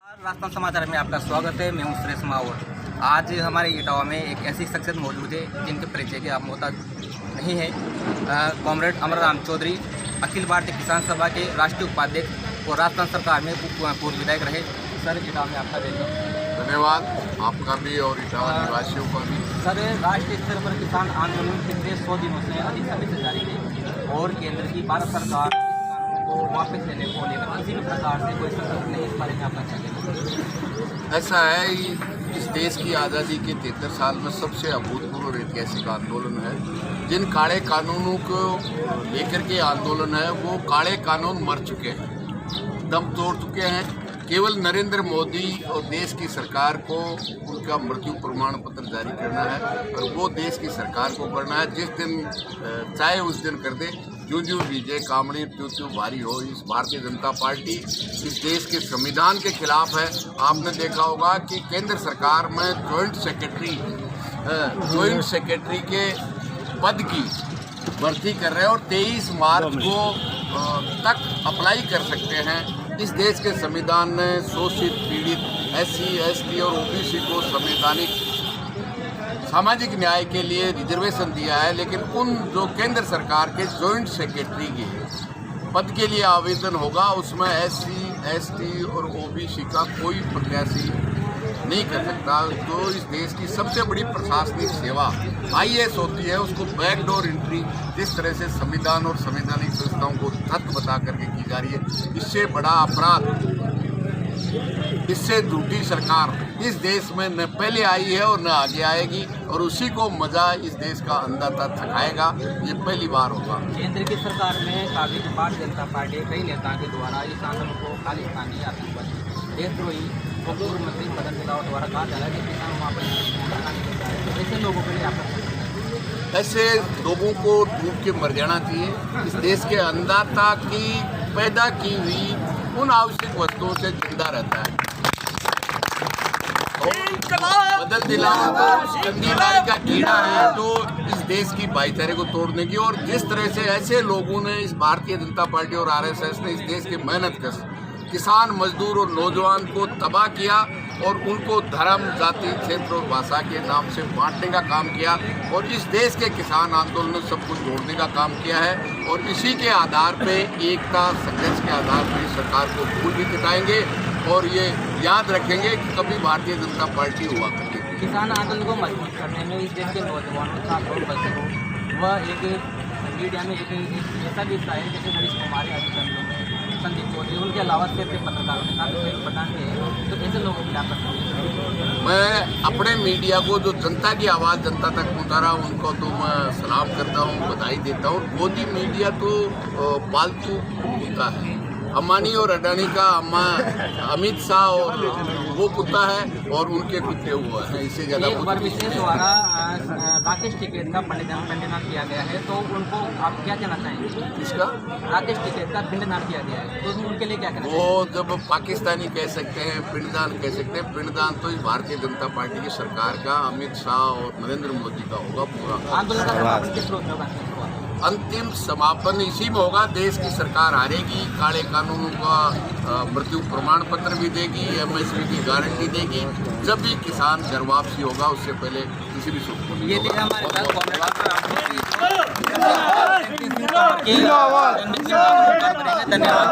राजस्थान समाचार में आपका स्वागत है। मैं हूं सुरेश मावत। आज हमारे इटावा में एक ऐसी शख्सियत मौजूद है जिनके परिचय की आप मोहताज नहीं है। कॉमरेड अमरराम चौधरी अखिल भारतीय किसान सभा के राष्ट्रीय उपाध्यक्ष और राजस्थान सरकार में पूर्व विधायक रहे। सर, इटावा में आपका धन्यवाद, आपका भी और इटावा निवासियों का भी। सर, राष्ट्रीय स्तर पर किसान आंदोलन पिछले 100 दिनों से अधिक समय से जारी है और केंद्र की भारत सरकार को वापस लेने को लेकर किसी भी प्रकार से कोई संकल्प नहीं। इस बारे में आपका क्या कहना है? ऐसा है, इस देश की आज़ादी के 73 साल में सबसे अभूतपूर्व और ऐतिहासिक आंदोलन है। जिन काले कानूनों को लेकर के आंदोलन है, वो काले कानून मर चुके हैं, दम तोड़ चुके हैं। केवल नरेंद्र मोदी और देश की सरकार को उनका मृत्यु प्रमाण पत्र जारी करना है और वो देश की सरकार को करना है। जिस दिन चाहे उस दिन कर दे, जो जो विजय कामड़ी त्यों भारी हो। इस भारतीय जनता पार्टी इस देश के संविधान के खिलाफ है। आपने देखा होगा कि केंद्र सरकार में जॉइंट सेक्रेटरी के पद की भर्ती कर रहे हैं और 23 मार्च को तक अप्लाई कर सकते हैं। इस देश के संविधान ने शोषित पीड़ित SC, ST और OBC को संवैधानिक सामाजिक न्याय के लिए रिजर्वेशन दिया है, लेकिन उन जो केंद्र सरकार के जॉइंट सेक्रेटरी के पद के लिए आवेदन होगा, उसमें SC, ST और OBC का कोई प्रत्याशी नहीं कर सकता। तो इस देश की सबसे बड़ी प्रशासनिक सेवा IAS होती है, उसको बैकडोर एंट्री जिस तरह से संविधान और संवैधानिक संस्थाओं को तथ्य बता करके की जा रही है, इससे बड़ा अपराध, इससे झूठी सरकार इस देश में न पहले आई है और न आगे आएगी और उसी को मजा इस देश का अंदाता थकाएगा। ये पहली बार होगा। केंद्र की सरकार में काबिज भारतीय जनता पार्टी कई नेताओं के द्वारा इस आंदोलन को खालिस्तानी आतंकवादी देशद्रोही और पूर्व मंत्री मदन मिलावट द्वारा कहा जा रहा है कि किसान वहाँ पर तो ऐसे लोगों के लिए आप ऐसे लोगों को डूब के मर जाना चाहिए। इस देश के अन्नदाता की पैदा की हुई उन आवश्यक वस्तुओं से जिंदा रहता है। मदद दिलाना कंदीबारी का कीड़ा है तो इस देश की भाईचारे को तोड़ने की। और जिस तरह से ऐसे लोगों ने, इस भारतीय जनता पार्टी और RSS ने इस देश के मेहनतकश किसान, मजदूर और नौजवान को तबाह किया और उनको धर्म, जाति, क्षेत्र और भाषा के नाम से बांटने का काम किया और इस देश के किसान आंदोलन ने सब कुछ जोड़ने का काम किया है। और इसी के आधार पे, एकता संघर्ष के आधार पर सरकार को भूल भी जिताएंगे और ये याद रखेंगे कि कभी भारतीय जनता पार्टी हुआ करती थी। किसान आंदोलन को मजबूत करने में इस देश के नौजवानों छात्रों बच्चों वह एक मीडिया में एक ऐसा भी हिस्सा है जैसे हरीश कुमार आदि संदीप चौधरी, उनके अलावा सिर्फ पत्रकारों ने काफ़ी बताते हैं। तो ऐसे लोगों को क्या करना है? मैं अपने मीडिया को, जो जनता की आवाज़ जनता तक पहुँचा रहा हूँ, उनको तो मैं सलाम करता हूँ, बधाई देता हूँ। मोदी मीडिया तो पालतू कुत्ता है। अंबानी और अडानी का अमित शाह और वो कुत्ता है और उनके कुत्ते हुआ है। इससे ज़्यादा एक बार विशेष द्वारा राकेश टिकैत का पिंडदान किया गया है, तो उनको आप क्या कहना चाहेंगे? इसका राकेश टिकैत का पिंडदान किया गया है तो उनके लिए क्या कहना वो जब पाकिस्तानी कह सकते हैं, पिंडदान कह सकते हैं। पिंडदान तो इस भारतीय जनता पार्टी की सरकार का, अमित शाह और नरेंद्र मोदी का होगा पूरा। आंदोलन का समापन किस रोज होगा? अंतिम समापन इसी में होगा। देश की सरकार हारेगी, काले कानूनों का मृत्यु प्रमाण पत्र भी देगी, MSP की गारंटी देगी। जब भी किसान घर वापसी होगा, उससे पहले किसी भी सुख को नहीं ये होगा। हमारे साथ धन्यवाद।